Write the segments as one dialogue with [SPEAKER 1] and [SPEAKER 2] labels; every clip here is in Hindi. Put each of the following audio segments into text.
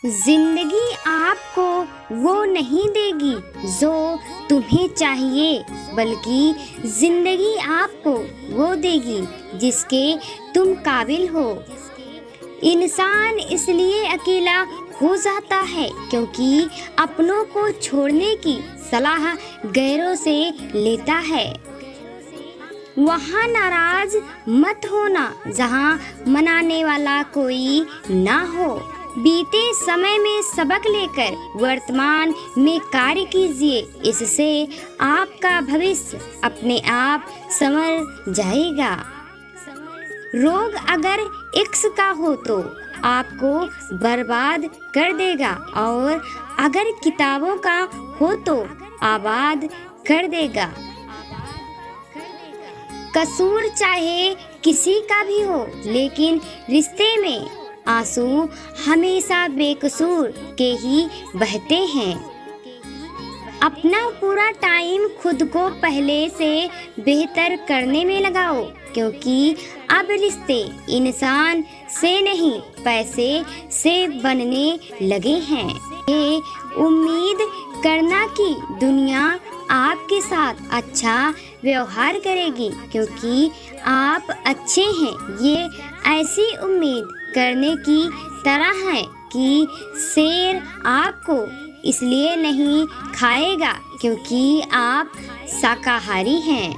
[SPEAKER 1] जिंदगी आपको वो नहीं देगी जो तुम्हें चाहिए, बल्कि जिंदगी आपको वो देगी जिसके तुम काबिल हो। इंसान इसलिए अकेला हो जाता है क्योंकि अपनों को छोड़ने की सलाह गैरों से लेता है। वहाँ नाराज मत होना जहाँ मनाने वाला कोई ना हो। बीते समय में सबक लेकर वर्तमान में कार्य कीजिए, इससे आपका भविष्य अपने आप संवर जाएगा। रोग अगर इक्स का हो तो आपको बर्बाद कर देगा और अगर किताबों का हो तो आबाद कर देगा। कसूर चाहे किसी का भी हो, लेकिन रिश्ते में आंसू हमेशा बेकसूर के ही बहते हैं। अपना पूरा टाइम खुद को पहले से बेहतर करने में लगाओ, क्योंकि अब रिश्ते इंसान से नहीं पैसे से बनने लगे हैं। ये उम्मीद करना कि दुनिया आपके साथ अच्छा व्यवहार करेगी क्योंकि आप अच्छे हैं, ये ऐसी उम्मीद करने की तरह है कि शेर आपको इसलिए नहीं खाएगा क्योंकि आप शाकाहारी हैं।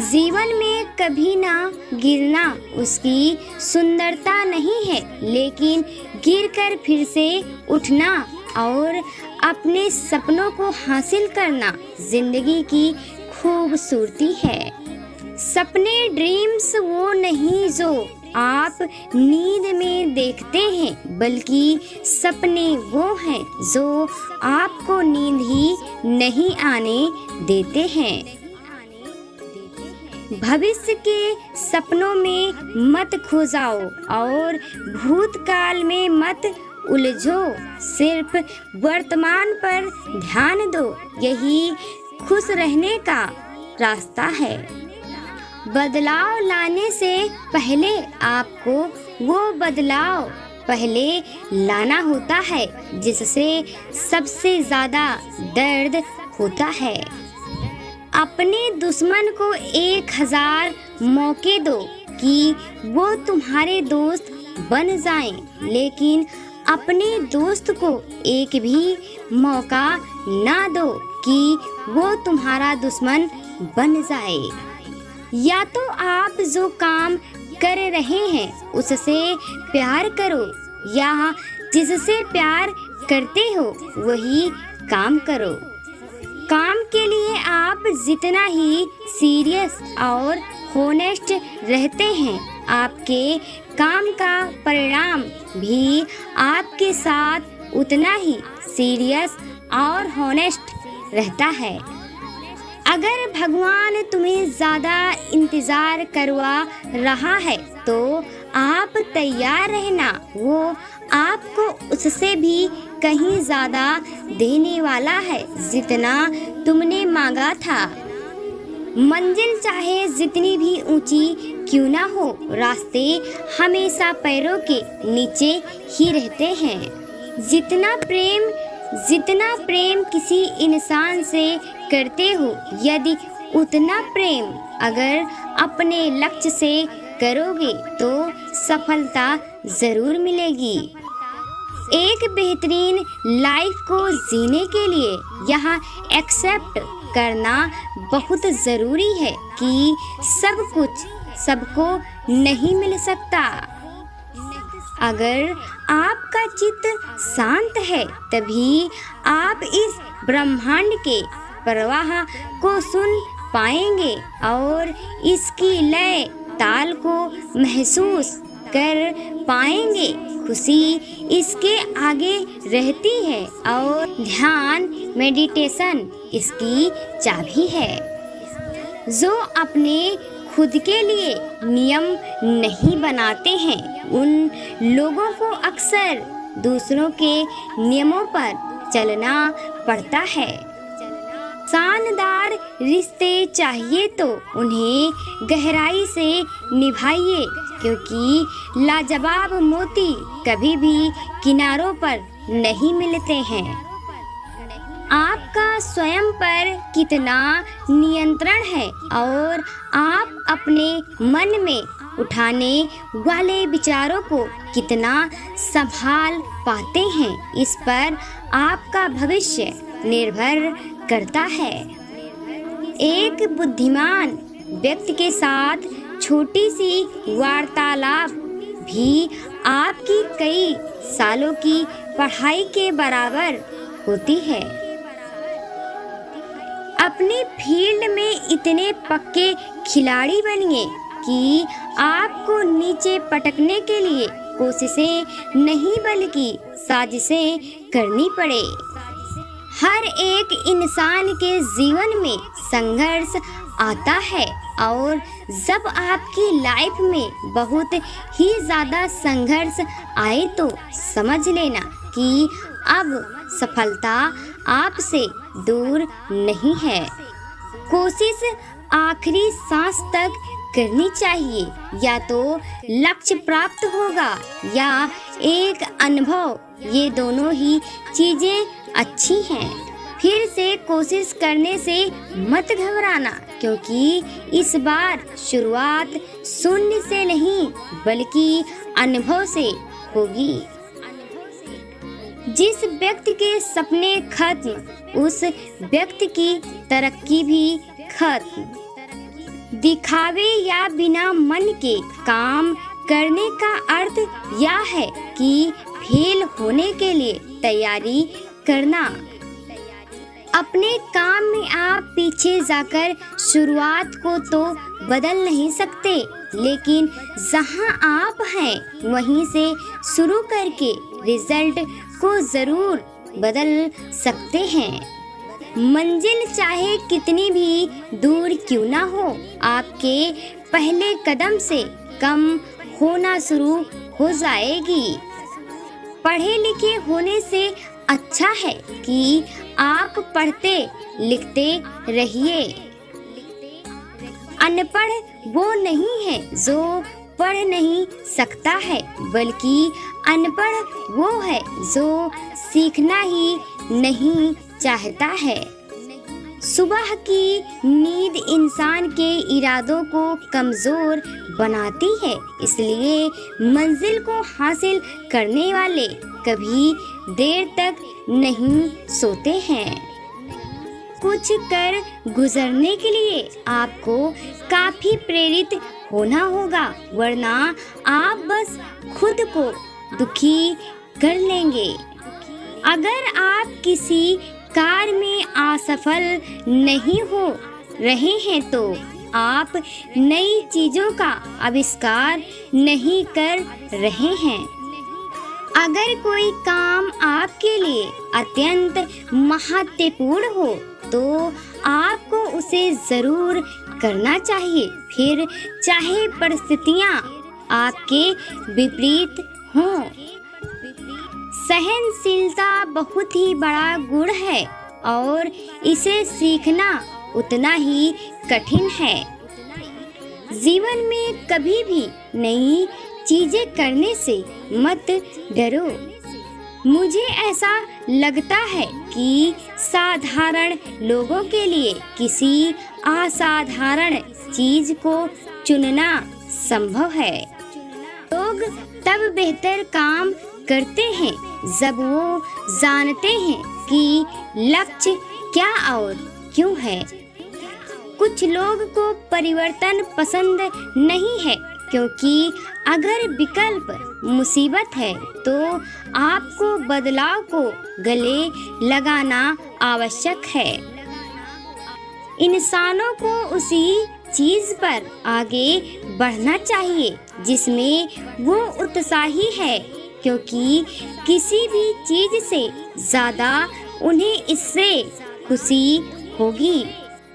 [SPEAKER 1] जीवन में कभी ना गिरना उसकी सुंदरता नहीं है, लेकिन गिरकर फिर से उठना और अपने सपनों को हासिल करना जिंदगी की खूबसूरती है। सपने ड्रीम्स वो नहीं जो आप नींद में देखते हैं, बल्कि सपने वो हैं जो आपको नींद ही नहीं आने देते हैं। भविष्य के सपनों में मत खो जाओ और भूतकाल में मत उलझो, सिर्फ वर्तमान पर ध्यान दो, यही खुश रहने का रास्ता है। बदलाव लाने से पहले आपको वो बदलाव पहले लाना होता है जिससे सबसे ज़्यादा दर्द होता है। अपने दुश्मन को 1000 मौके दो कि वो तुम्हारे दोस्त बन जाएं, लेकिन अपने दोस्त को एक भी मौका ना दो कि वो तुम्हारा दुश्मन बन जाए। या तो आप जो काम कर रहे हैं उससे प्यार करो, या जिससे प्यार करते हो वही काम करो। काम के लिए आप जितना ही सीरियस और होनेस्ट रहते हैं, आपके काम का परिणाम भी आपके साथ उतना ही सीरियस और होनेस्ट रहता है। अगर भगवान तुम्हें ज़्यादा इंतज़ार करवा रहा है तो आप तैयार रहना, वो आपको उससे भी कहीं ज़्यादा देने वाला है जितना तुमने मांगा था। मंजिल चाहे जितनी भी ऊंची क्यों ना हो, रास्ते हमेशा पैरों के नीचे ही रहते हैं। जितना प्रेम किसी इंसान से करते हो, यदि उतना प्रेम अगर अपने लक्ष्य से करोगे तो सफलता ज़रूर मिलेगी। एक बेहतरीन लाइफ को जीने के लिए यहाँ एक्सेप्ट करना बहुत ज़रूरी है कि सब कुछ सबको नहीं मिल सकता। अगर आपका चित्त शांत है तभी आप इस ब्रह्मांड के प्रवाह को सुन पाएंगे और इसकी लय ताल को महसूस कर पाएंगे। खुशी इसके आगे रहती है और ध्यान मेडिटेशन इसकी चाबी है। जो अपने खुद के लिए नियम नहीं बनाते हैं, उन लोगों को अक्सर दूसरों के नियमों पर चलना पड़ता है। शानदार रिश्ते चाहिए तो उन्हें गहराई से निभाइए, क्योंकि लाजवाब मोती कभी भी किनारों पर नहीं मिलते हैं। आपका स्वयं पर कितना नियंत्रण है और आप अपने मन में उठाने वाले विचारों को कितना संभाल पाते हैं, इस पर आपका भविष्य निर्भर करता है। एक बुद्धिमान व्यक्ति के साथ छोटी सी वार्तालाप भी आपकी कई सालों की पढ़ाई के बराबर होती है। अपनी फील्ड में इतने पक्के खिलाड़ी बनिए कि आपको नीचे पटकने के लिए कोशिशें नहीं बल्कि साजिशें करनी पड़े। हर एक इंसान के जीवन में संघर्ष आता है और जब आपकी लाइफ में बहुत ही ज़्यादा संघर्ष आए तो समझ लेना कि अब सफलता आपसे दूर नहीं है। कोशिश आखिरी सांस तक करनी चाहिए, या तो लक्ष्य प्राप्त होगा या एक अनुभव, ये दोनों ही चीजें अच्छी हैं। फिर से कोशिश करने से मत घबराना, क्योंकि इस बार शुरुआत शून्य से नहीं बल्कि अनुभव से होगी। जिस व्यक्ति के सपने खत्म, उस व्यक्ति की तरक्की भी खत्म। दिखावे या बिना मन के काम करने का अर्थ यह है कि फेल होने के लिए तैयारी करना। अपने काम में आप पीछे जाकर शुरुआत को तो बदल नहीं सकते, लेकिन जहां आप हैं वहीं से शुरू करके रिजल्ट को जरूर बदल सकते हैं। मंजिल चाहे कितनी भी दूर क्यों ना हो, आपके पहले कदम से कम होना शुरू हो जाएगी। पढ़े लिखे होने से अच्छा है कि आप पढ़ते लिखते रहिए। अनपढ़ वो नहीं है जो पढ़ नहीं सकता है, बल्कि अनपढ़ वो है जो सीखना ही नहीं चाहता है। सुबह की नींद इंसान के इरादों को कमजोर बनाती है, इसलिए मंजिल को हासिल करने वाले कभी देर तक नहीं सोते हैं। कुछ कर गुजरने के लिए आपको काफी प्रेरित होना होगा, वरना आप बस खुद को दुखी कर लेंगे। अगर आप किसी कार्य में असफल नहीं हो रहे हैं तो आप नई चीजों का आविष्कार नहीं कर रहे हैं। अगर कोई काम आपके लिए अत्यंत महत्वपूर्ण हो तो आपको उसे जरूर करना चाहिए, फिर चाहे परिस्थितियां आपके विपरीत हों। सहनशीलता बहुत ही बड़ा गुण है और इसे सीखना उतना ही कठिन है। जीवन में कभी भी नई चीजें करने से मत डरो। मुझे ऐसा लगता है कि साधारण लोगों के लिए किसी असाधारण चीज को चुनना संभव है। लोग तब बेहतर काम करते हैं जब वो जानते हैं कि लक्ष्य क्या और क्यों है। कुछ लोग को परिवर्तन पसंद नहीं है, क्योंकि अगर विकल्प मुसीबत है तो आपको बदलाव को गले लगाना आवश्यक है। इंसानों को उसी चीज पर आगे बढ़ना चाहिए जिसमें वो उत्साही है, क्योंकि किसी भी चीज से ज्यादा उन्हें इससे खुशी होगी।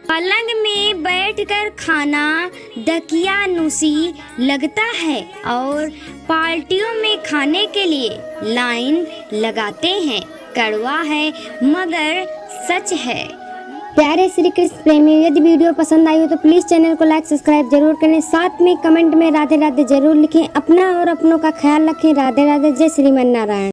[SPEAKER 1] पलंग में बैठकर खाना दकियानूसी लगता है और पार्टियों में खाने के लिए लाइन लगाते हैं। कड़वा है मगर सच है। प्यारे श्री कृष्ण प्रेमी, यदि वीडियो पसंद आई हो तो प्लीज चैनल को लाइक सब्सक्राइब जरूर करें। साथ में कमेंट में राधे राधे जरूर लिखें। अपना और अपनों का ख्याल रखें। राधे राधे। जय श्रीमन नारायण।